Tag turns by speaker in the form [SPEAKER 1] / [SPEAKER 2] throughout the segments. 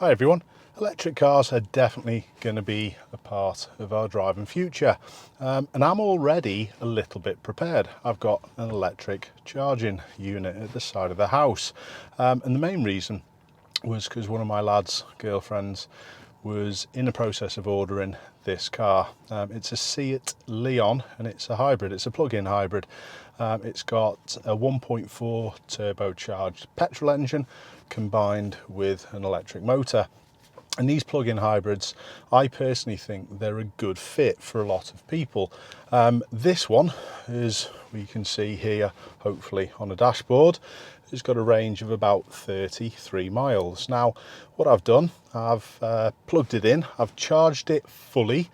[SPEAKER 1] Hi everyone. Electric cars are definitely going to be a part of our driving future, and I'm already a little bit prepared. I've got an electric charging unit at the side of the house, and the main reason was because one of my lad's girlfriends was in the process of ordering this car. It's a Seat Leon and it's a hybrid, it's a plug-in hybrid. It's got a 1.4 turbocharged petrol engine combined with an electric motor. And these plug-in hybrids, I personally think they're a good fit for a lot of people. This one, as we can see here, hopefully on a dashboard, has got a range of about 33 miles. Now, what I've done, I've plugged it in, I've charged it fully,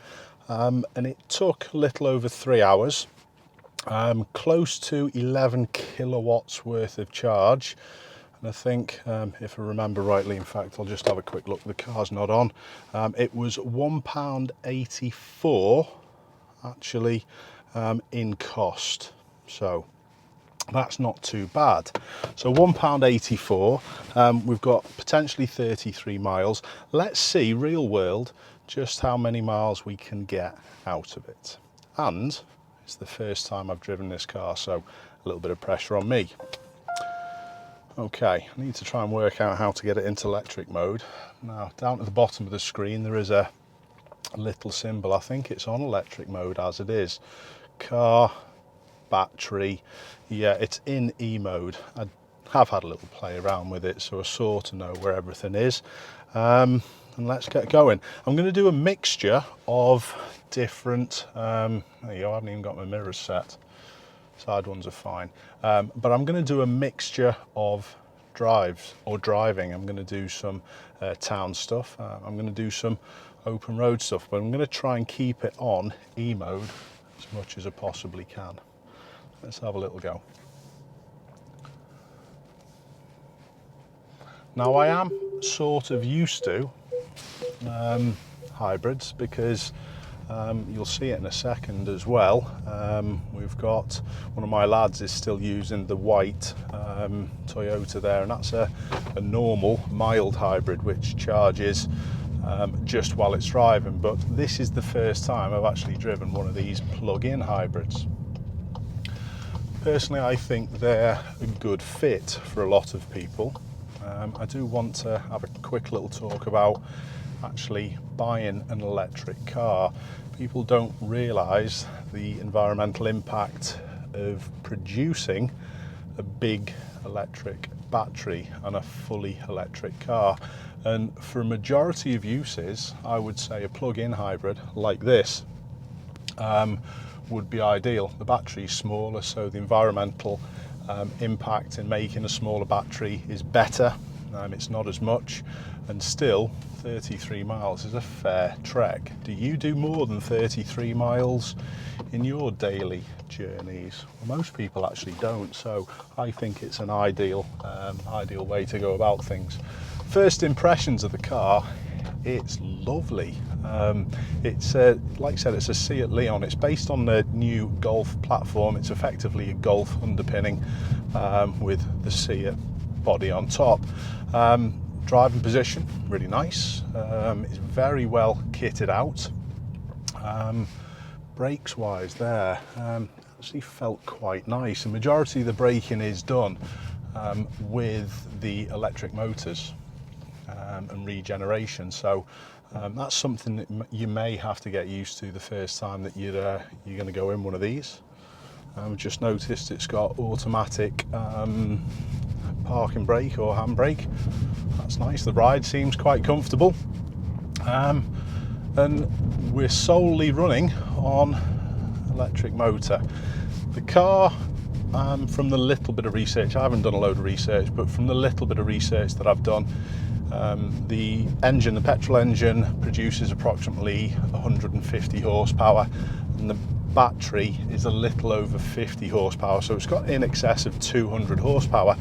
[SPEAKER 1] and it took a little over 3 hours, close to 11 kilowatts worth of charge. And I think, if I remember rightly, in fact, I'll just have a quick look, the car's not on. It was £1.84 actually in cost. So that's not too bad. So £1.84, we've got potentially 33 miles. Let's see, real world, just how many miles we can get out of it. And it's the first time I've driven this car, so a little bit of pressure on me. Okay, I need to try and work out how to get it into electric mode. Now, down at the bottom of the screen, there is a little symbol. I think it's on electric mode as it is. Car, battery, yeah, it's in E mode. I have had a little play around with it, so I sort of know where everything is. And let's get going. I'm going to do a mixture of different, there you go, I haven't even got my mirrors set. Side ones are fine, but I'm going to do a mixture of drives or driving. I'm going to do some town stuff, I'm going to do some open road stuff, but I'm going to try and keep it on E mode as much as I possibly can. Let's have a little go. Now, I am sort of used to hybrids because you'll see it in a second as well. We've got one of my lads is still using the white Toyota there, and that's a normal mild hybrid which charges just while it's driving. But this is the first time I've actually driven one of these plug-in hybrids. Personally, I think they're a good fit for a lot of people. I do want to have a quick little talk about actually buying an electric car. People don't realise the environmental impact of producing a big electric battery and a fully electric car. And for a majority of uses, I would say a plug-in hybrid like this would be ideal. The battery's smaller, so the environmental impact in making a smaller battery is better. It's not as much, and still 33 miles is a fair trek. Do you do more than 33 miles in your daily journeys? Well, most people actually don't, so I think it's an ideal way to go about things. First impressions of the car, it's lovely. It's like I said, it's a Seat Leon. It's based on the new Golf platform. It's effectively a Golf underpinning with the Seat body on top. Driving position, really nice. It's very well kitted out. Brakes wise there, actually felt quite nice. The majority of the braking is done with the electric motors and regeneration. So that's something that you may have to get used to the first time that you're going to go in one of these. Just noticed it's got automatic parking brake or handbrake. That's nice. The ride seems quite comfortable, and we're solely running on electric motor. The car, from the little bit of research, I haven't done a load of research, but from the little bit of research that I've done, the engine, the petrol engine, produces approximately 150 horsepower, and the battery is a little over 50 horsepower, so it's got in excess of 200 horsepower.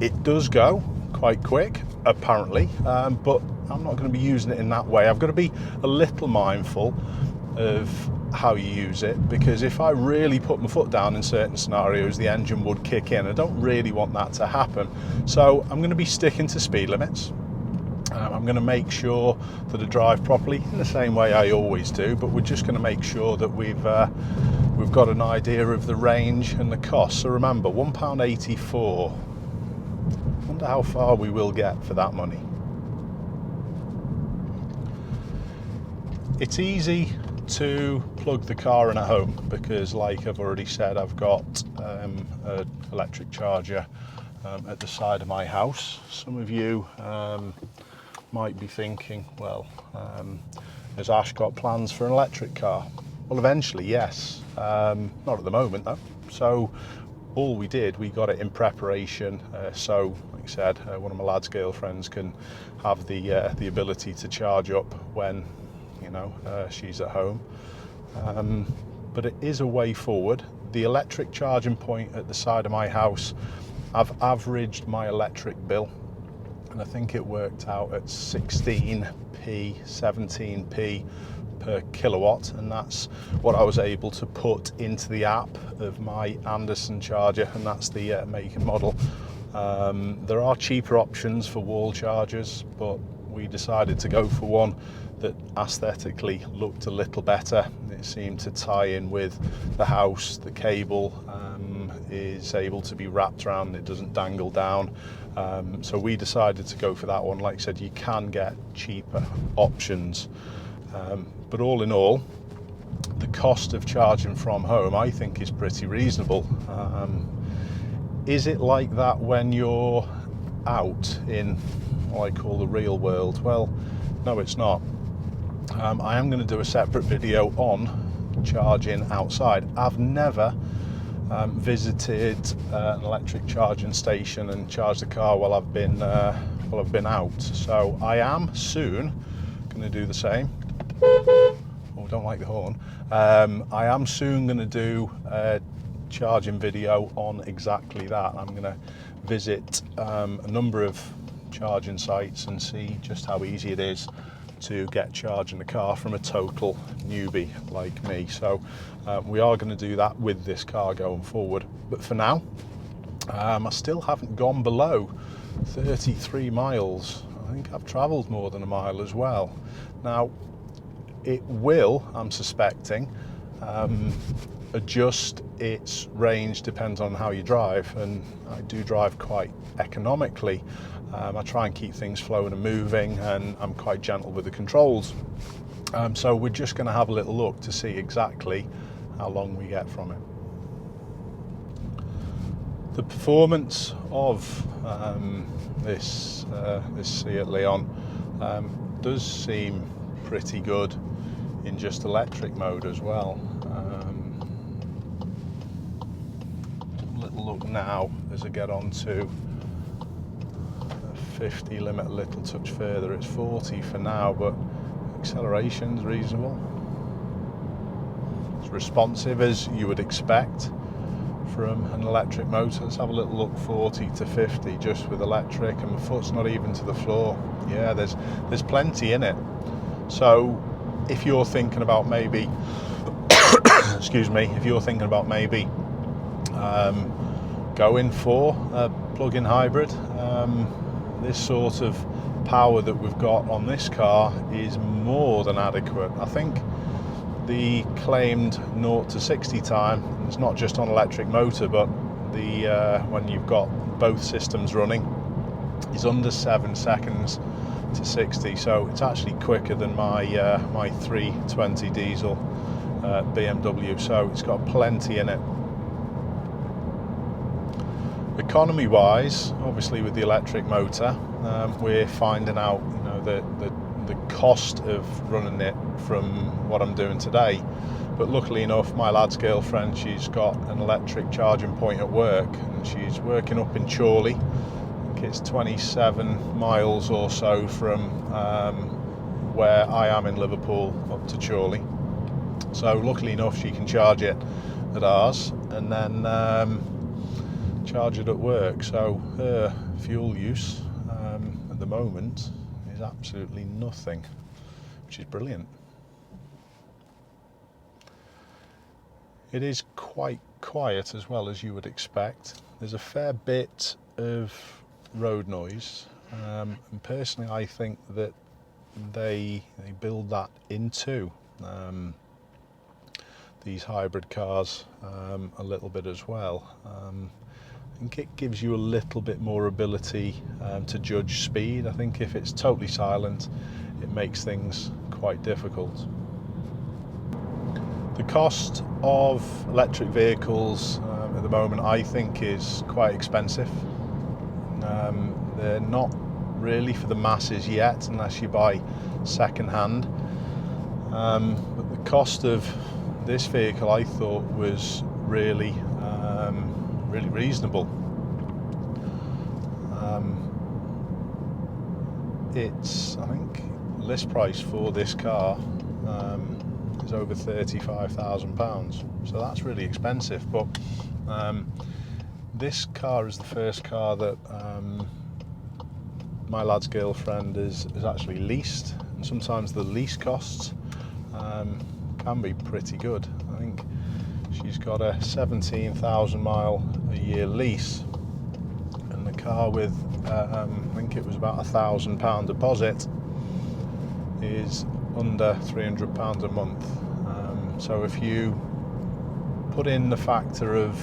[SPEAKER 1] It does go quite quick, apparently, but I'm not going to be using it in that way. I've got to be a little mindful of how you use it, because if I really put my foot down in certain scenarios, the engine would kick in. I don't really want that to happen, so I'm going to be sticking to speed limits. I'm going to make sure that I drive properly in the same way I always do, but we're just going to make sure that we've got an idea of the range and the cost. So remember, £1.84. Wonder how far we will get for that money. It's easy to plug the car in at home because, like I've already said, I've got an electric charger at the side of my house. Some of you might be thinking, well, has Ash got plans for an electric car? Well, eventually, yes. Not at the moment, though. So all we did, we got it in preparation. So, like I said, one of my lad's girlfriends can have the ability to charge up when, you know, she's at home. But it is a way forward. The electric charging point at the side of my house, I've averaged my electric bill, and I think it worked out at 16p, 17p per kilowatt, and that's what I was able to put into the app of my Anderson charger, and that's the make and model. There are cheaper options for wall chargers, but we decided to go for one that aesthetically looked a little better. It seemed to tie in with the house. The cable is able to be wrapped around, it doesn't dangle down. So we decided to go for that one. Like I said, you can get cheaper options. But all in all, the cost of charging from home, I think, is pretty reasonable. Is it like that when you're out in what I call the real world? Well, no, it's not. I am going to do a separate video on charging outside. I've never visited an electric charging station and charged the car while I've been out. So I am soon going to do the same. Oh, don't like the horn. I am soon going to do a charging video on exactly that. I'm going to visit a number of charging sites and see just how easy it is to get charging the car from a total newbie like me. So we are going to do that with this car going forward. But for now, I still haven't gone below 33 miles. I think I've travelled more than a mile as well. Now, it will, I'm suspecting, adjust its range depends on how you drive, and I do drive quite economically. I try and keep things flowing and moving, and I'm quite gentle with the controls. So we're just going to have a little look to see exactly how long we get from it. The performance of this Seat Leon does seem pretty good in just electric mode as well. Little look now as I get on to 50 limit a little touch further. It's 40 for now, but acceleration's reasonable. It's responsive as you would expect from an electric motor. Let's have a little look. 40 to 50 just with electric, and my foot's not even to the floor. Yeah, there's plenty in it. So if you're thinking about maybe excuse me, if you're thinking about maybe going for a plug-in hybrid, this sort of power that we've got on this car is more than adequate. I think the claimed 0 to 60 time, it's not just on electric motor, but the when you've got both systems running, is under 7 seconds to 60. So it's actually quicker than my my 320 diesel BMW. So it's got plenty in it. Economy wise, obviously with the electric motor, we're finding out, you know, the cost of running it from what I'm doing today. But luckily enough, my lad's girlfriend, she's got an electric charging point at work, and she's working up in Chorley. I think it's 27 miles or so from where I am in Liverpool up to Chorley. So luckily enough, she can charge it at ours and then charge it at work. So her fuel use at the moment is absolutely nothing, which is brilliant. It is quite quiet as well, as you would expect. There's a fair bit of road noise. and personally I think that they build that into these hybrid cars a little bit as well. I think it gives you a little bit more ability to judge speed. I think if it's totally silent, it makes things quite difficult. The cost of electric vehicles at the moment, I think, is quite expensive. They're not really for the masses yet, unless you buy second hand. But the cost of this vehicle, I thought, was really reasonable. It's, I think, list price for this car is over £35,000, so that's really expensive. But this car is the first car that my lad's girlfriend is actually leased, and sometimes the lease costs can be pretty good. I think she's got a 17,000 mile a year lease, and the car with I think it was about £1,000 deposit is under £300 a month. So if you put in the factor of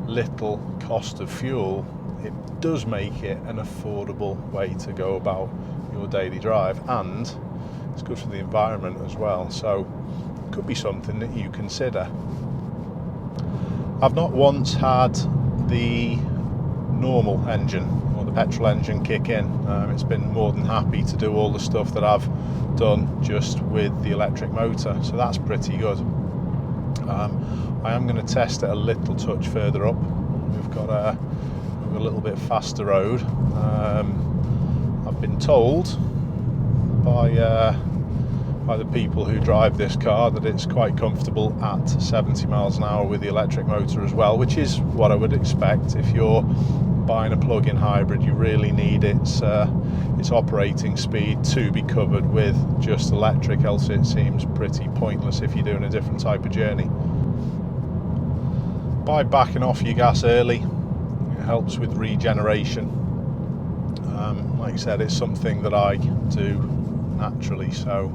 [SPEAKER 1] little cost of fuel, it does make it an affordable way to go about your daily drive, and it's good for the environment as well. So it could be something that you consider. I've not once had the normal engine or the petrol engine kick in. It's been more than happy to do all the stuff that I've done just with the electric motor, so that's pretty good. I am going to test it a little touch further up. We've got a little bit faster road. I've been told by the people who drive this car that it's quite comfortable at 70 miles an hour with the electric motor as well, which is what I would expect. If you're buying a plug-in hybrid, you really need its operating speed to be covered with just electric, else it seems pretty pointless if you're doing a different type of journey. By backing off your gas early, it helps with regeneration. Like I said, it's something that I do naturally, so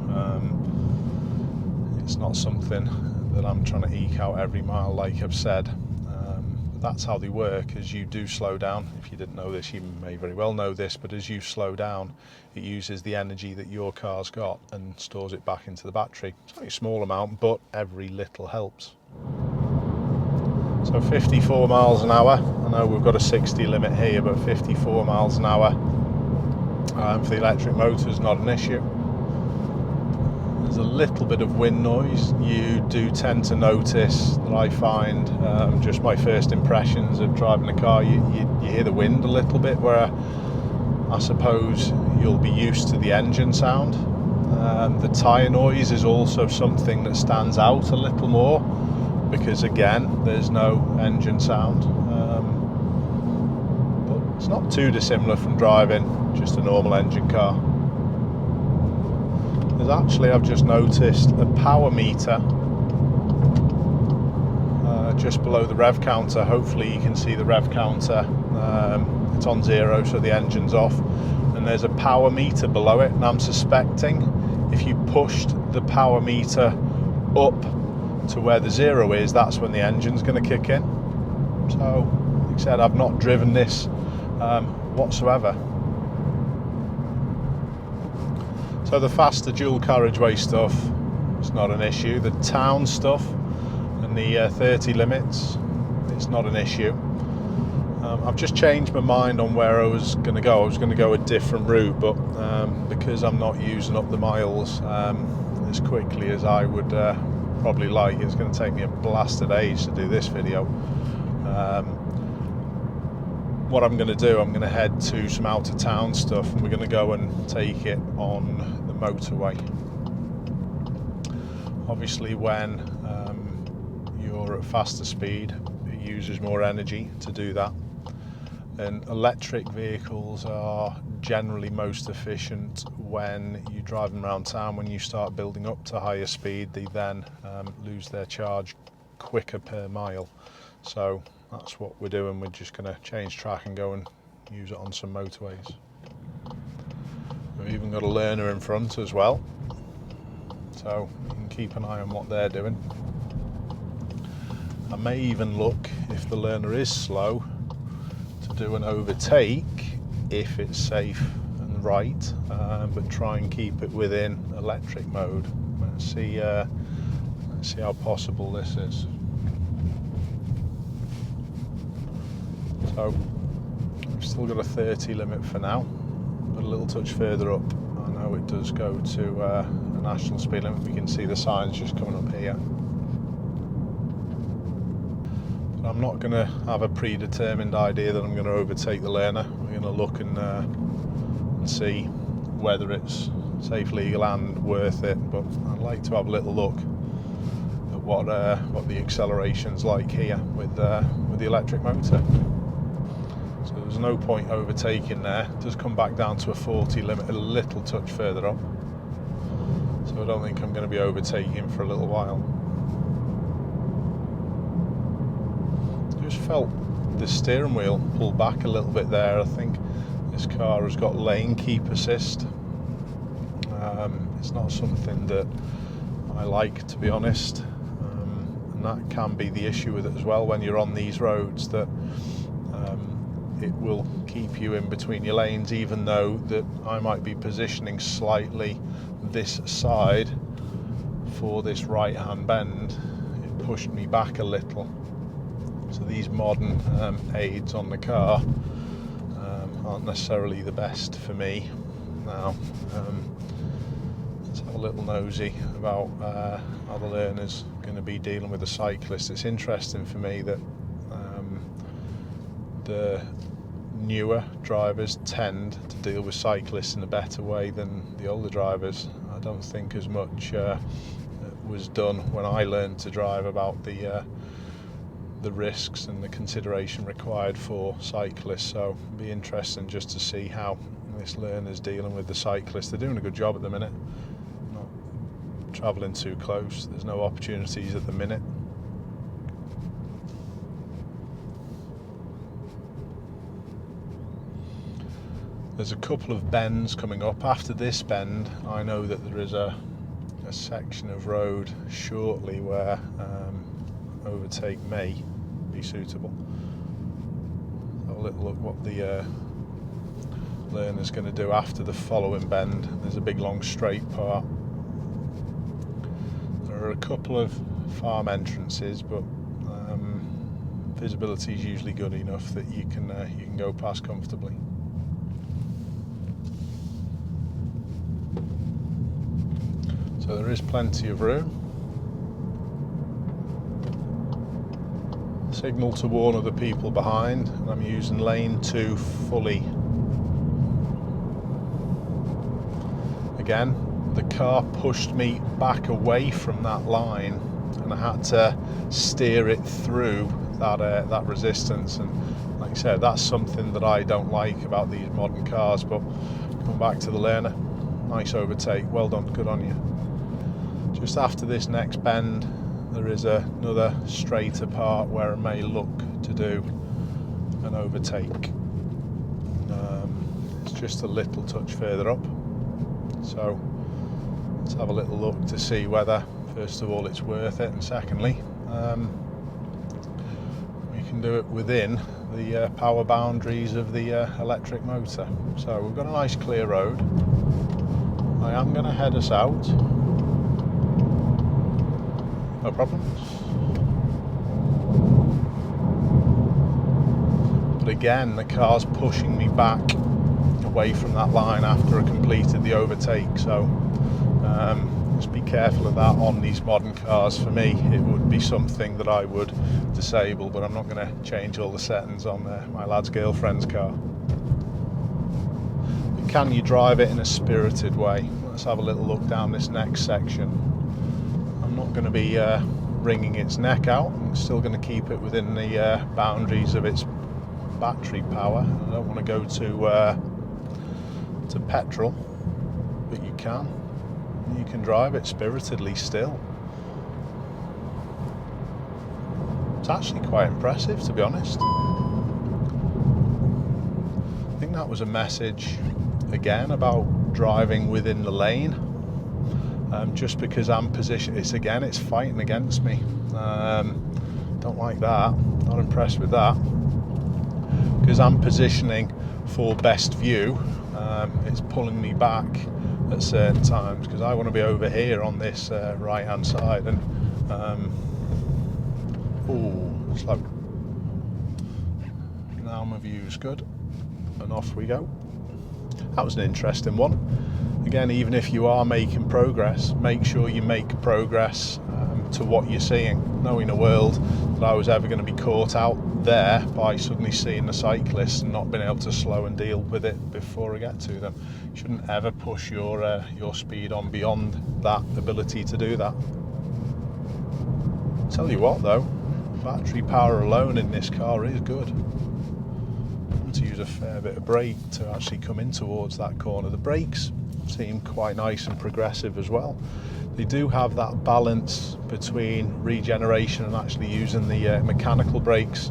[SPEAKER 1] it's not something that I'm trying to eke out every mile, like I've said. That's how they work. As you do slow down, if you didn't know this, you may very well know this, but as you slow down, it uses the energy that your car's got and stores it back into the battery. It's only a small amount, but every little helps. So 54 miles an hour. I know we've got a 60 limit here, but 54 miles an hour for the electric motor is not an issue. There's a little bit of wind noise. You do tend to notice that. I find just my first impressions of driving a car, you hear the wind a little bit, where I suppose you'll be used to the engine sound. The tyre noise is also something that stands out a little more, because again, there's no engine sound. But it's not too dissimilar from driving just a normal engine car. There's actually, I've just noticed, a power meter just below the rev counter. Hopefully you can see the rev counter. It's on 0, so the engine's off, and there's a power meter below it, and I'm suspecting if you pushed the power meter up to where the 0 is, that's when the engine's going to kick in. So, like I said, I've not driven this whatsoever. So the faster dual carriageway stuff is not an issue. The town stuff and the 30 limits, it's not an issue. I've just changed my mind on where I was going to go. I was going to go a different route, but because I'm not using up the miles as quickly as I would probably like, it's going to take me a blasted age to do this video. What I'm going to do, I'm going to head to some out of town stuff, and we're going to go and take it on the motorway. Obviously when you're at faster speed, it uses more energy to do that, and electric vehicles are generally most efficient when you drive them around town. When you start building up to higher speed, they then lose their charge quicker per mile. So that's what we're doing. We're just going to change track and go and use it on some motorways. We've even got a learner in front as well, so you can keep an eye on what they're doing. I may even look, if the learner is slow, to do an overtake if it's safe and right, but try and keep it within electric mode. Let's see how possible this is. So we've still got a 30 limit for now, but a little touch further up I know it does go to a national speed limit. We can see the signs just coming up here. But I'm not going to have a predetermined idea that I'm going to overtake the learner. We're going to look and see whether it's safe, legal and worth it, but I'd like to have a little look at what the acceleration's like here with the electric motor. So there's no point overtaking there. It does come back down to a 40 limit, a little touch further up. So I don't think I'm going to be overtaking for a little while. Just felt the steering wheel pull back a little bit there. I think this car has got lane keep assist. It's not something that I like, to be honest, and that can be the issue with it as well when you're on these roads, that it will keep you in between your lanes, even though that I might be positioning slightly this side for this right hand bend. It pushed me back a little. So these modern aids on the car aren't necessarily the best for me. Now let's have a little nosy about how the learner's going to be dealing with the cyclist. It's interesting for me that the newer drivers tend to deal with cyclists in a better way than the older drivers. I don't think as much was done when I learned to drive about the risks and the consideration required for cyclists. So it'll be interesting just to see how this learner's dealing with the cyclist. They're doing a good job at the minute, not travelling too close. There's no opportunities at the minute. There's a couple of bends coming up. After this bend, I know that there is a section of road shortly where overtake may be suitable. Have a little look what the learner's going to do after the following bend. There's a big long straight part. There are a couple of farm entrances, but visibility is usually good enough that you can go past comfortably. So there is plenty of room. Signal to warn other people behind, and I'm using lane 2 fully. Again, the car pushed me back away from that line, and I had to steer it through that resistance. And like I said, that's something that I don't like about these modern cars. But coming back to the learner, nice overtake, well done, good on you. Just after this next bend, there is another straighter part where I may look to do an overtake. It's just a little touch further up. So let's have a little look to see whether, first of all, it's worth it, and secondly, we can do it within the power boundaries of the electric motor. So we've got a nice clear road. I am going to head us out. No problem. But again, the car's pushing me back away from that line after I completed the overtake. So just be careful of that on these modern cars. For me, it would be something that I would disable, but I'm not going to change all the settings on my lad's girlfriend's car. But can you drive it in a spirited way? Let's have a little look down this next section. I'm not going to be wringing its neck out. I'm still going to keep it within the boundaries of its battery power. I don't want to go to petrol, but you can drive it spiritedly still. It's actually quite impressive, to be honest. think that was a message again about driving within the lane. Just because I'm positioned, it's fighting against me. Don't like that, not impressed with that. Because I'm positioning for best view, it's pulling me back at certain times because I want to be over here on this right hand side, and slow. Now my view's good, and off we go. That was an interesting one. Again, even if you are making progress, make sure you make progress to what you're seeing. Knowing a world that I was ever going to be caught out there by suddenly seeing the cyclists and not being able to slow and deal with it before I get to them. You shouldn't ever push your speed on beyond that ability to do that. Tell you what though, battery power alone in this car is good. And to use a fair bit of brake to actually come in towards that corner. The brakes seem quite nice and progressive as well. They do have that balance between regeneration and actually using the mechanical brakes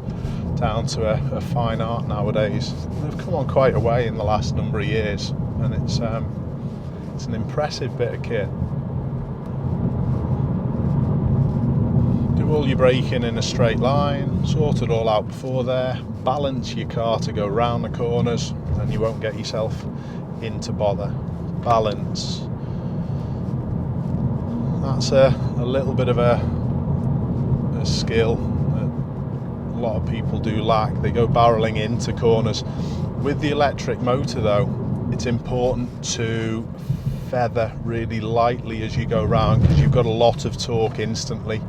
[SPEAKER 1] down to a fine art nowadays. They've come on quite a way in the last number of years, and it's an impressive bit of kit. Do all your braking in a straight line, sort it all out before there, balance your car to go round the corners, and you won't get yourself into bother. Balance. That's a little bit of a skill that a lot of people do lack. They go barreling into corners. With the electric motor though, it's important to feather really lightly as you go round, because you've got a lot of torque instantly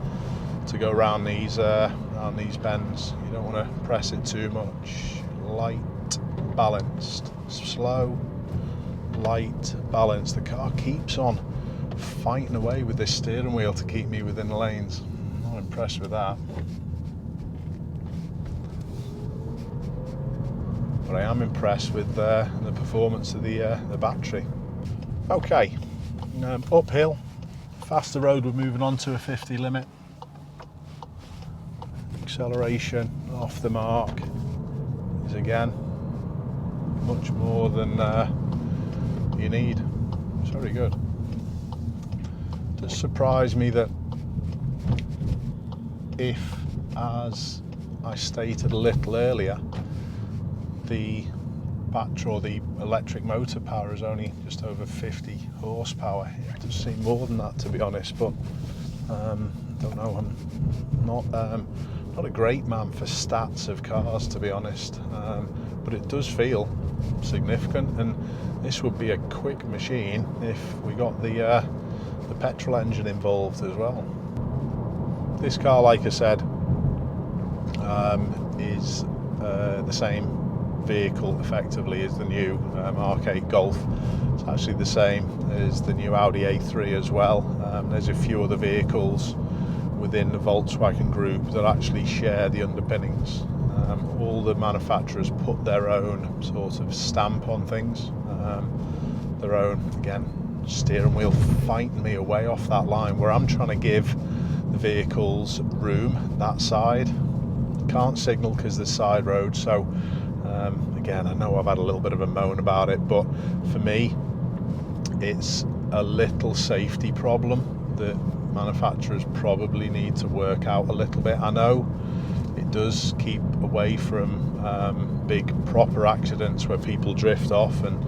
[SPEAKER 1] to go around these bends. You don't want to press it too much. Light, balanced, slow, light, balanced. The car keeps on fighting away with this steering wheel to keep me within the lanes. I'm not impressed with that. But I am impressed with the performance of the battery. Okay, uphill, faster road, we're moving on to a 50 limit. Acceleration off the mark is again much more than you need. It's very good. It does surprise me that if, as I stated a little earlier, the battery or the electric motor power is only just over 50 horsepower. It does seem more than that, to be honest, but don't know. I'm not a great man for stats of cars, to be honest, but it does feel significant, and this would be a quick machine if we got the petrol engine involved as well. This car, like I said, is the same vehicle effectively as the new R8 Golf. It's actually the same as the new Audi A3 as well. There's a few other vehicles within the Volkswagen group that actually share the underpinnings. All the manufacturers put their own sort of stamp on things, their own, again, steering wheel fighting me away off that line where I'm trying to give the vehicles room that side. Can't signal because there's side roads, so again, I know I've had a little bit of a moan about it, but for me it's a little safety problem that manufacturers probably need to work out a little bit. I know it does keep away from big proper accidents where people drift off and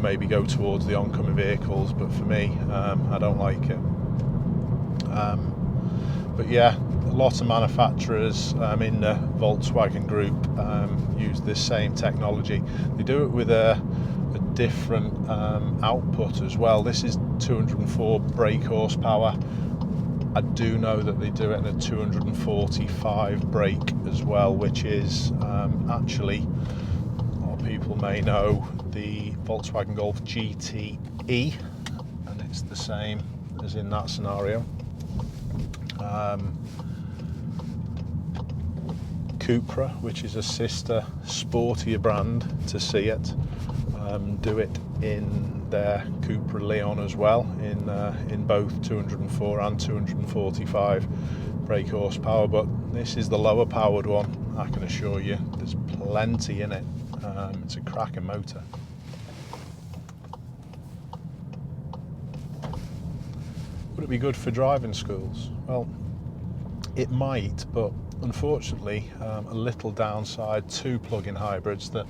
[SPEAKER 1] maybe go towards the oncoming vehicles, but for me I don't like it. But yeah, a lot of manufacturers in the Volkswagen group use this same technology. They do it with a different output as well. This is 204 brake horsepower. I do know that they do it in a 245 brake as well, which is actually, a lot of people may know, the Volkswagen Golf GTE, and it's the same as in that scenario. Cupra, which is a sister sportier brand to See It, do it in their Cupra Leon as well, in both 204 and 245 brake horsepower, but this is the lower powered one. I can assure you there's plenty in it It's a cracking motor. Would it be good for driving schools? Well, it might, but unfortunately, a little downside to plug-in hybrids that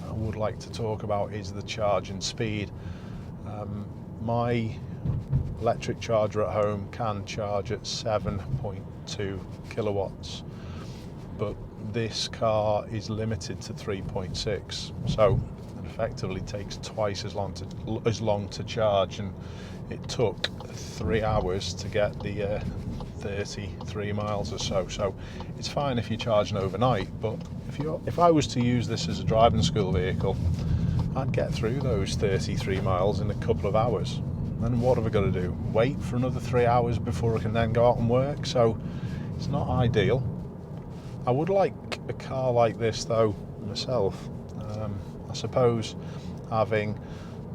[SPEAKER 1] I would like to talk about is the charging speed. My electric charger at home can charge at 7.2 kilowatts, but this car is limited to 3.6, so it effectively takes twice as long to charge, and it took 3 hours to get the 33 miles or so. So it's fine if you're charging overnight, but if I was to use this as a driving school vehicle, I'd get through those 33 miles in a couple of hours. Then what have I got to do? Wait for another 3 hours before I can then go out and work? So it's not ideal. I would like a car like this though myself. I suppose having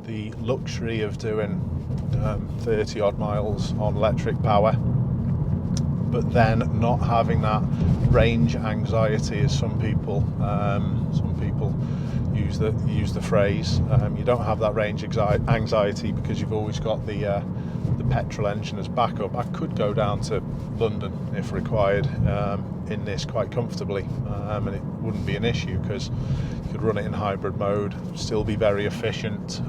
[SPEAKER 1] the luxury of doing 30 odd miles on electric power, but then not having that range anxiety, as some people use the phrase. You don't have that range anxiety because you've always got the petrol engine as backup. I could go down to London if required in this quite comfortably, and it wouldn't be an issue because you could run it in hybrid mode, still be very efficient,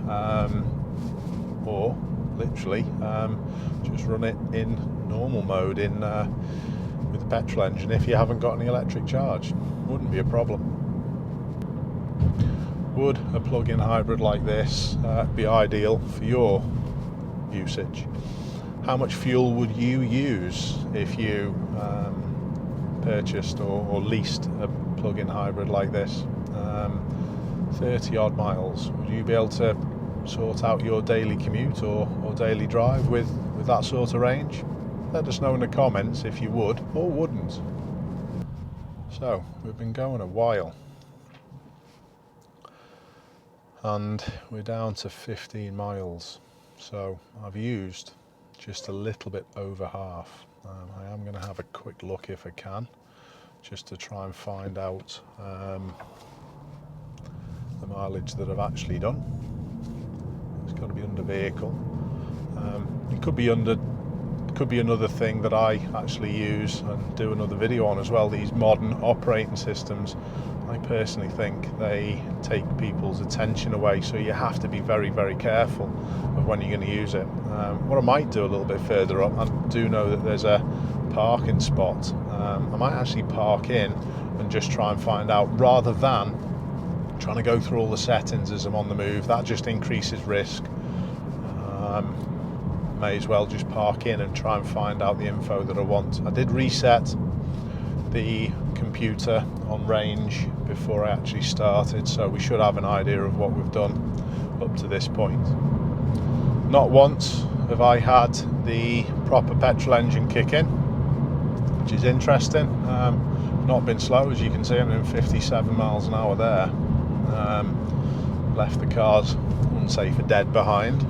[SPEAKER 1] or literally just run it in normal mode with the petrol engine if you haven't got any electric charge. Wouldn't be a problem. Would a plug-in hybrid like this be ideal for your usage? How much fuel would you use if you purchased or leased a plug-in hybrid like this? 30 odd miles. Would you be able to sort out your daily commute or daily drive with that sort of range? Let us know in the comments if you would or wouldn't. So we've been going a while and we're down to 15 miles, so I've used just a little bit over half. I am going to have a quick look if I can, just to try and find out the mileage that I've actually done. It's got to be under vehicle. It could be another thing that I actually use and do another video on as well. These modern operating systems, I personally think they take people's attention away, so you have to be very, very careful of when you're going to use it. What I might do a little bit further up, I do know that there's a parking spot. I might actually park in and just try and find out, rather than trying to go through all the settings as I'm on the move. That just increases risk. May as well just park in and try and find out the info that I want. I did reset the computer on range before I actually started, so we should have an idea of what we've done up to this point. Not once have I had the proper petrol engine kick in, which is interesting. Not been slow, as you can see. I'm doing 57 miles an hour there. Left the cars, I wouldn't say for dead behind,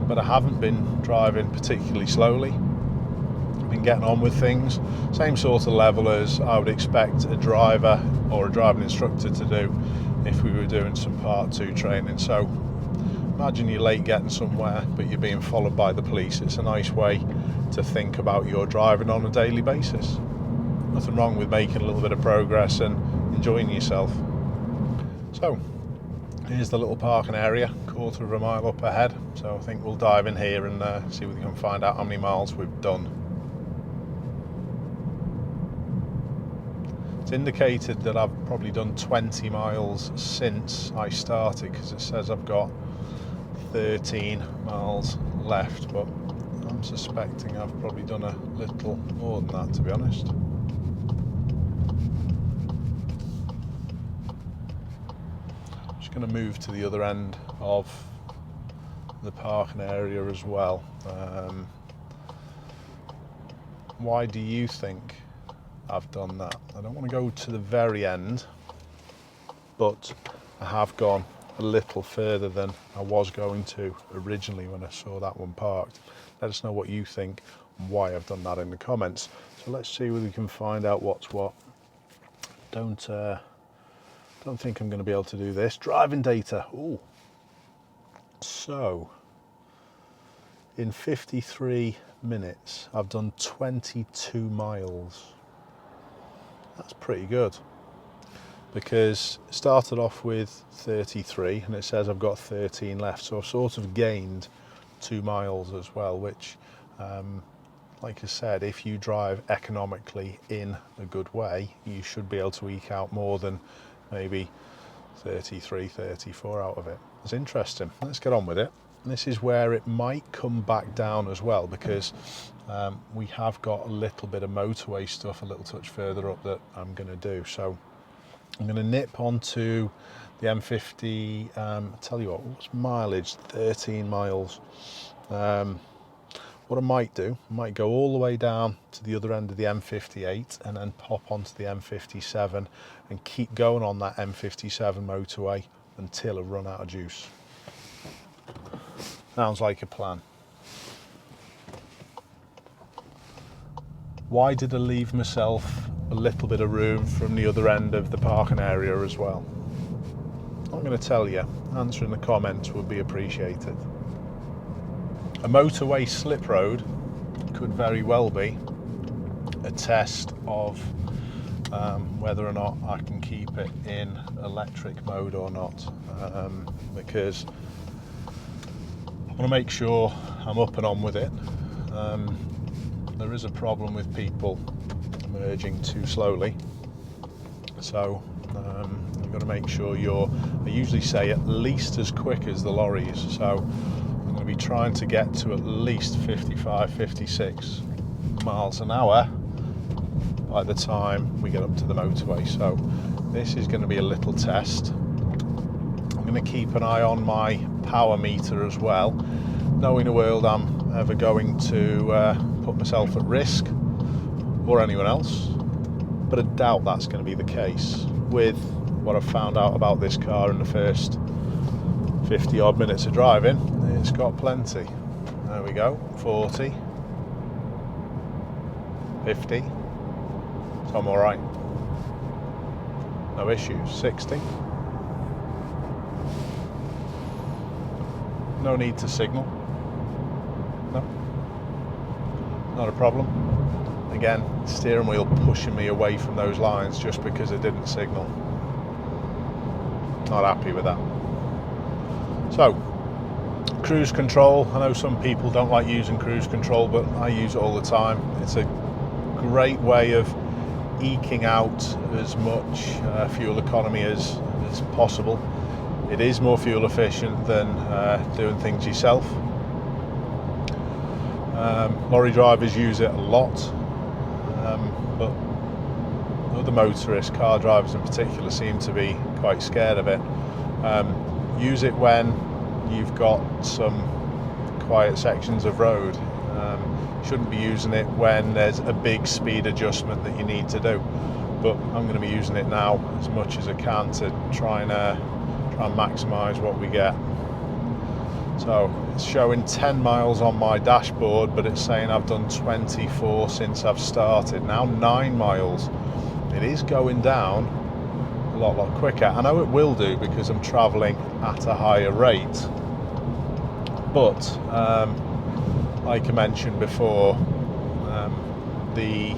[SPEAKER 1] but I haven't been driving particularly slowly. I've been getting on with things, same sort of level as I would expect a driver or a driving instructor to do if we were doing some part 2 training. So imagine you're late getting somewhere but you're being followed by the police. It's a nice way to think about your driving on a daily basis. Nothing wrong with making a little bit of progress and enjoying yourself. So here's the little parking area, 1/4 mile up ahead. So I think we'll dive in here and see if we can find out how many miles we've done. It's indicated that I've probably done 20 miles since I started, because it says I've got 13 miles left, but I'm suspecting I've probably done a little more than that, to be honest. Going to move to the other end of the parking area as well. Why do you think I've done that? I don't want to go to the very end, but I have gone a little further than I was going to originally when I saw that one parked. Let us know what you think and why I've done that in the comments. So let's see whether we can find out what's what. Don't don't think I'm going to be able to do this. Driving data. Ooh. So, in 53 minutes, I've done 22 miles. That's pretty good. Because it started off with 33 and it says I've got 13 left. So I've sort of gained 2 miles as well, which, like I said, if you drive economically in a good way, you should be able to eke out more than maybe 33, 34 out of it. It's interesting. Let's get on with it. This is where it might come back down as well, because we have got a little bit of motorway stuff a little touch further up that I'm going to do. So I'm going to nip onto the M50. Tell you what's mileage? 13 miles. What I might do, I might go all the way down to the other end of the M58 and then pop onto the M57 and keep going on that M57 motorway until I run out of juice. Sounds like a plan. Why did I leave myself a little bit of room from the other end of the parking area as well? I'm going to tell you. Answer in the comments would be appreciated. A motorway slip road could very well be a test of whether or not I can keep it in electric mode or not, because I want to make sure I'm up and on with it. There is a problem with people merging too slowly, so you've got to make sure I usually say at least as quick as the lorries, so I'm going to be trying to get to at least 55, 56 miles an hour by the time we get up to the motorway. So this is going to be a little test. I'm going to keep an eye on my power meter as well, knowing the world I'm ever going to put myself at risk or anyone else, but I doubt that's going to be the case with what I've found out about this car in the first 50 odd minutes of driving. It's got plenty. There we go, 40, 50, so I'm all right, no issues. 60, no need to signal, no, not a problem. Again, steering wheel pushing me away from those lines just because I didn't signal. Not happy with that. So, cruise control. I know some people don't like using cruise control, but I use it all the time. It's a great way of eking out as much fuel economy as possible. It is more fuel efficient than doing things yourself. Lorry drivers use it a lot, but other motorists, car drivers in particular, seem to be quite scared of it. Use it when you've got some quiet sections of road. Shouldn't be using it when there's a big speed adjustment that you need to do. But I'm going to be using it now as much as I can to try and maximise what we get. So it's showing 10 miles on my dashboard, but it's saying I've done 24 since I've started. Now 9 miles. It is going down a lot quicker. I know it will do because I'm travelling at a higher rate. But like I mentioned before, the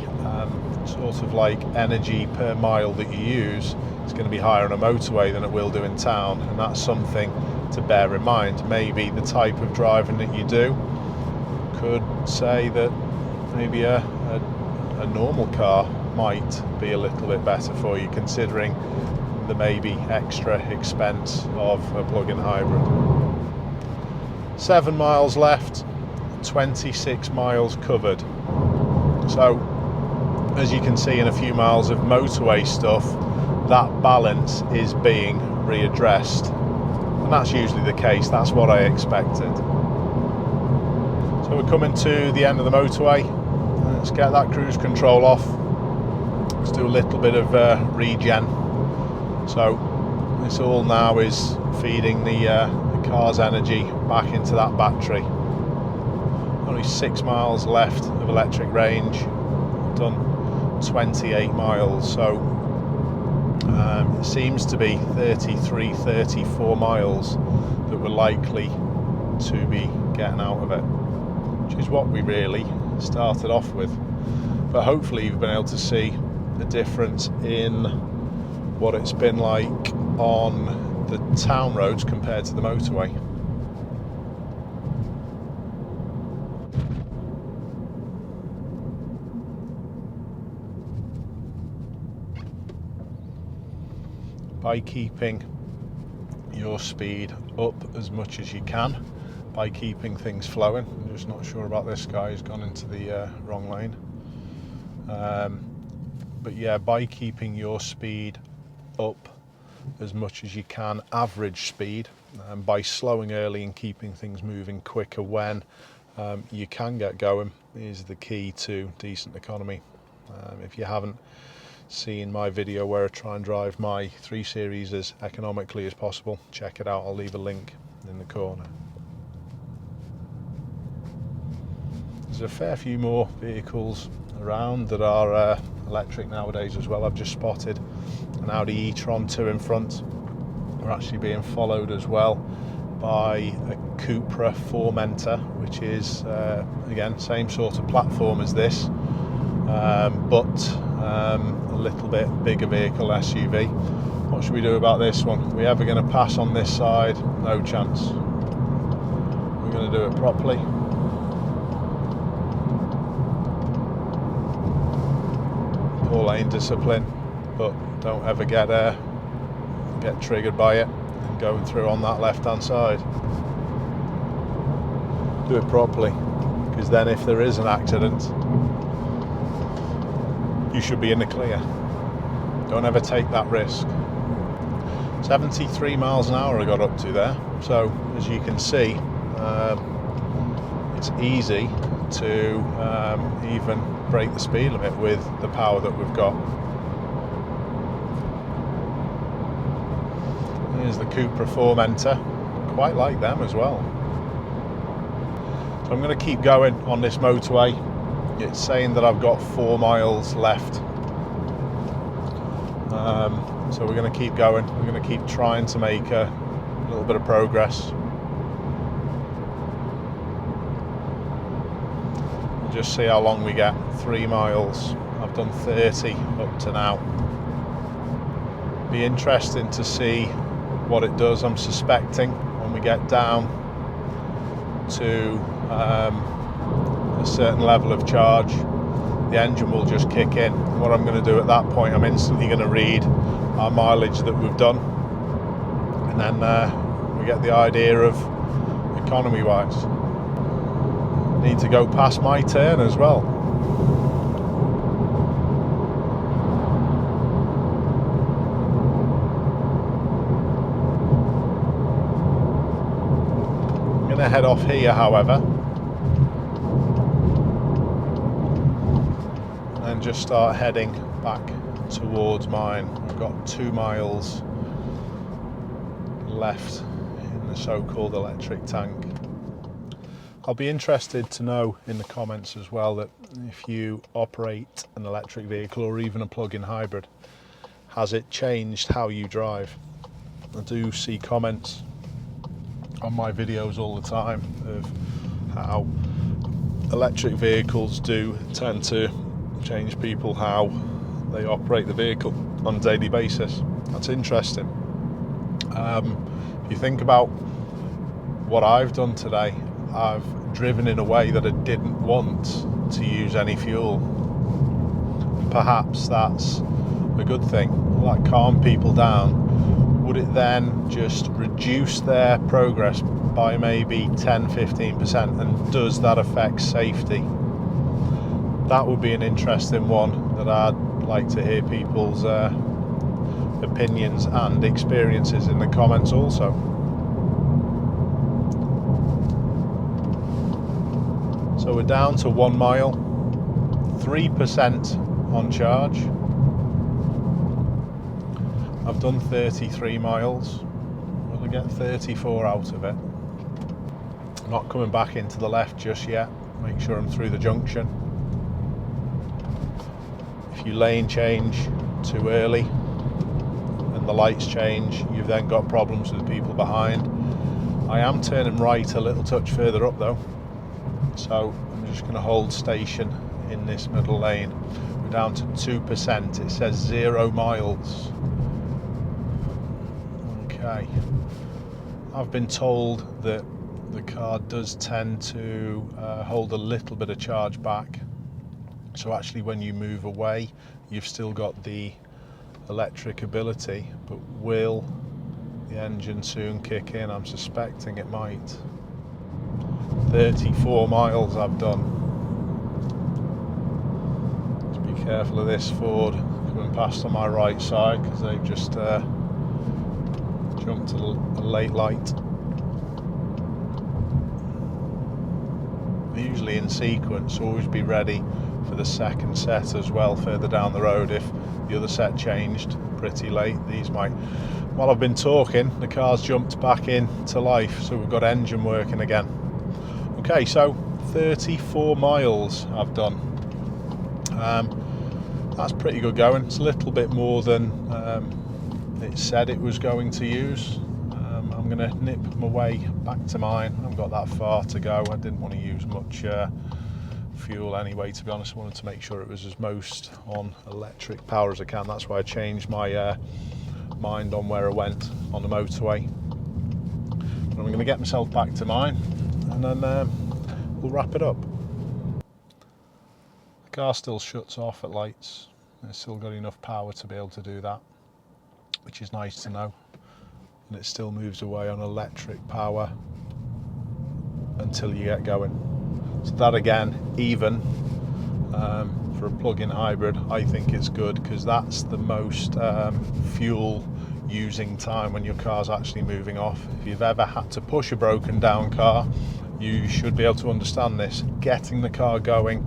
[SPEAKER 1] sort of like energy per mile that you use is going to be higher on a motorway than it will do in town, and that's something to bear in mind. Maybe the type of driving that you do could say that maybe a normal car might be a little bit better for you, considering the maybe extra expense of a plug-in hybrid. 7 miles left, 26 miles covered. So as you can see in a few miles of motorway stuff, that balance is being readdressed. And that's usually the case, that's what I expected. So we're coming to the end of the motorway. Let's get that cruise control off. Let's do a little bit of regen. So this all now is feeding the car's energy back into that battery. Only 6 miles left of electric range. Done 28 miles, so It seems to be 33, 34 miles that we're likely to be getting out of it, which is what we really started off with. But hopefully you've been able to see the difference in what it's been like on the town roads compared to the motorway. By keeping your speed up as much as you can, by keeping things flowing. I'm just not sure about this guy, he's gone into the wrong lane. But yeah, by keeping your speed up as much as you can, average speed, by slowing early and keeping things moving quicker when you can get going, is the key to decent economy. If you haven't seen my video where I try and drive my 3 Series as economically as possible, check it out. I'll leave a link in the corner. There's a fair few more vehicles around that are electric nowadays as well. I've just spotted an Audi e-tron 2 in front. We're actually being followed as well by a Cupra Formentor, which is again same sort of platform as this, but a little bit bigger vehicle, SUV. What should we do about this one? Are we ever going to pass on this side? No chance. We're going to do it properly. Poor lane discipline, but don't ever get triggered by it and going through on that left hand side. Do it properly, because then if there is an accident, you should be in the clear. Don't ever take that risk. 73 miles an hour I got up to there, so as you can see, it's easy to even break the speed limit with the power that we've got. Here's the Cupra Formentor, quite like them as well. So I'm going to keep going on this motorway. It's saying that I've got 4 miles left, so we're going to keep going. We're going to keep trying to make a little bit of progress. We'll just see how long we get. 3 miles. I've done 30 up to now. Be interesting to see what it does. I'm suspecting when we get down to a certain level of charge, the engine will just kick in. What I'm going to do at that point, I'm instantly going to read our mileage that we've done, and then we get the idea of economy wise. Need to go past my turn as well. I'm going to head off here, however, and just start heading back towards mine. I've got 2 miles left in the so-called electric tank. I'll be interested to know in the comments as well that if you operate an electric vehicle or even a plug-in hybrid, has it changed how you drive? I do see comments on my videos all the time of how electric vehicles do tend to change people how they operate the vehicle on a daily basis. That's interesting. If you think about what I've done today, I've driven in a way that I didn't want to use any fuel. Perhaps that's a good thing. Will that calm people down? Would it then just reduce their progress by maybe 10-15%, and does that affect safety? That would be an interesting one that I'd like to hear people's opinions and experiences in the comments also. So we're down to 1 mile, 3% on charge. I've done 33 miles. Will I get 34 out of it? I'm not coming back into the left just yet. Make sure I'm through the junction. If you lane change too early, the lights change, you've then got problems with people behind. I am turning right a little touch further up though, so I'm just going to hold station in this middle lane. We're down to 2%, it says 0 miles. Okay, I've been told that the car does tend to hold a little bit of charge back, so actually when you move away you've still got the electric ability, but will the engine soon kick in? I'm suspecting it might. 34 miles I've done. Just be careful of this Ford coming past on my right side, because they've just jumped a late light. They're usually in sequence, always be ready for the second set as well further down the road if the other set changed pretty late. These might. While I've been talking, the car's jumped back into life, so we've got engine working again. Okay, so 34 miles I've done. That's pretty good going. It's a little bit more than it said it was going to use. I'm going to nip my way back to mine. I haven't got that far to go. I didn't want to use much fuel anyway, to be honest. I wanted to make sure it was as most on electric power as I can. That's why I changed my mind on where I went on the motorway. But I'm going to get myself back to mine and then we'll wrap it up. The car still shuts off at lights. It's still got enough power to be able to do that, which is nice to know. And it still moves away on electric power until you get going. So that again, even for a plug-in hybrid, I think it's good, because that's the most fuel using time when your car's actually moving off. If you've ever had to push a broken down car, you should be able to understand this. Getting the car going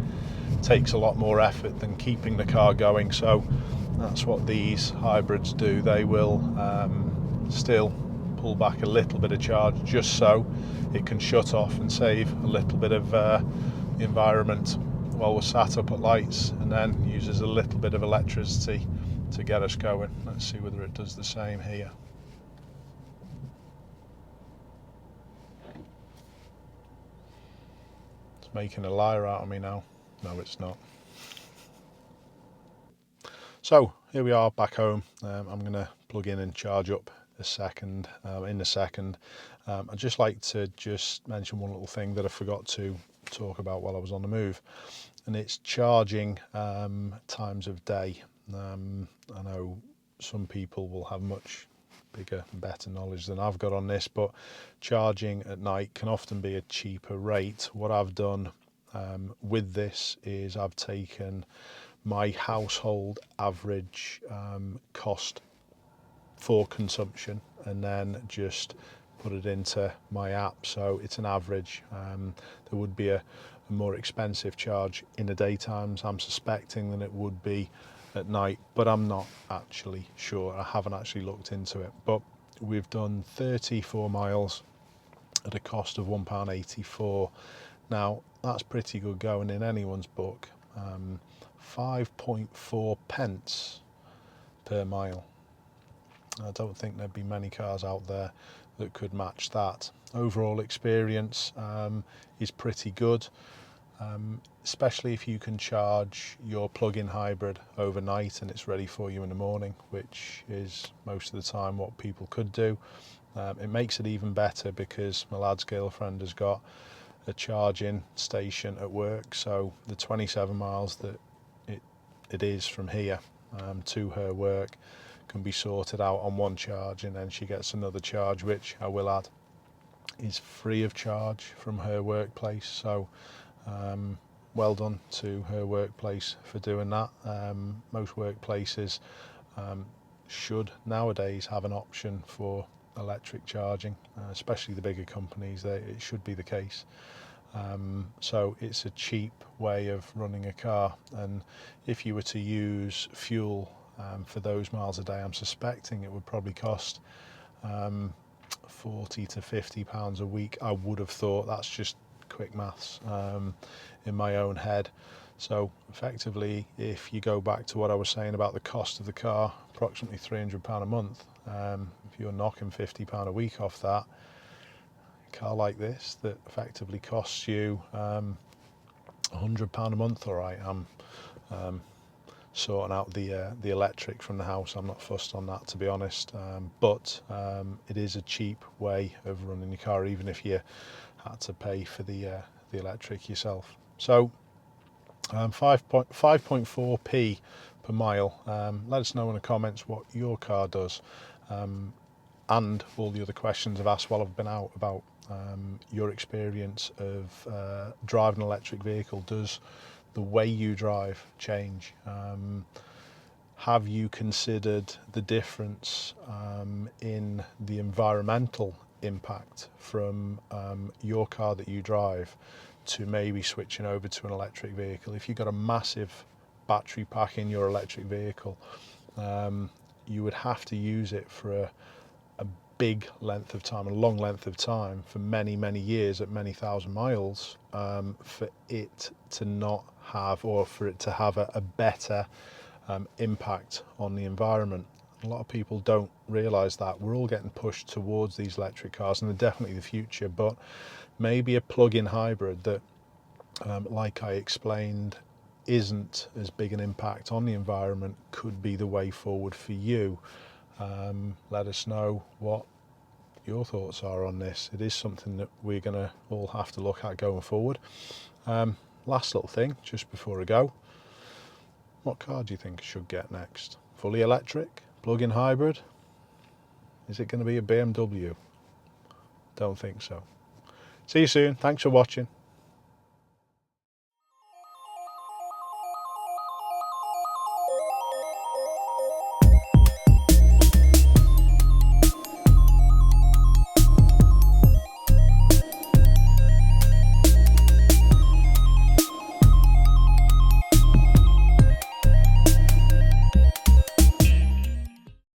[SPEAKER 1] takes a lot more effort than keeping the car going, so that's what these hybrids do. They will still pull back a little bit of charge just so it can shut off and save a little bit of the environment while we're sat up at lights, and then uses a little bit of electricity to get us going. Let's see whether it does the same here. It's making a liar out of me now. No, it's not. So here we are back home. I'm going to plug in and charge up in a second. I'd just like to mention one little thing that I forgot to talk about while I was on the move, and it's charging times of day. I know some people will have much bigger and better knowledge than I've got on this, but charging at night can often be a cheaper rate. What I've done with this is I've taken my household average cost for consumption and then just put it into my app, so it's an average. There would be a more expensive charge in the daytimes, I'm suspecting, than it would be at night, but I'm not actually sure. I haven't actually looked into it, but we've done 34 miles at a cost of £1.84. Now that's pretty good going in anyone's book. 5.4 pence per mile. I don't think there'd be many cars out there that could match that. Overall experience is pretty good, especially if you can charge your plug-in hybrid overnight and it's ready for you in the morning, which is most of the time what people could do. It makes it even better because my lad's girlfriend has got a charging station at work, so the 27 miles that it is from here to her work can be sorted out on one charge, and then she gets another charge, which I will add is free of charge from her workplace. So well done to her workplace for doing that. Most workplaces should nowadays have an option for electric charging, especially the bigger companies. It should be the case. So it's a cheap way of running a car, and if you were to use fuel for those miles a day, I'm suspecting it would probably cost 40 to 50 pounds a week. I would have thought. That's just quick maths in my own head. So effectively, if you go back to what I was saying about the cost of the car, approximately £300 a month, If you're knocking £50 a week off that, a car like this that effectively costs you £100 a month, all right, I'm sorting out the electric from the house. I'm not fussed on that, to be honest, but it is a cheap way of running your car, even if you had to pay for the electric yourself. So 5.4p per mile. Let us know in the comments what your car does, and all the other questions I've asked while I've been out about your experience of driving an electric vehicle. Does the way you drive change? Have you considered the difference in the environmental impact from your car that you drive to maybe switching over to an electric vehicle? If you've got a massive battery pack in your electric vehicle, you would have to use it for a big length of time, a long length of time, for many, many years at many thousand miles, for it to not have, or for it to have a better impact on the environment. A lot of people don't realise that. We're all getting pushed towards these electric cars, and they're definitely the future, but maybe a plug-in hybrid that, like I explained, isn't as big an impact on the environment could be the way forward for you. Let us know what your thoughts are on this. It is something that we're going to all have to look at going forward. Last little thing, just before I go, what car do you think I should get next? Fully electric? Plug-in hybrid? Is it going to be a BMW? Don't think so. See you soon. Thanks for watching.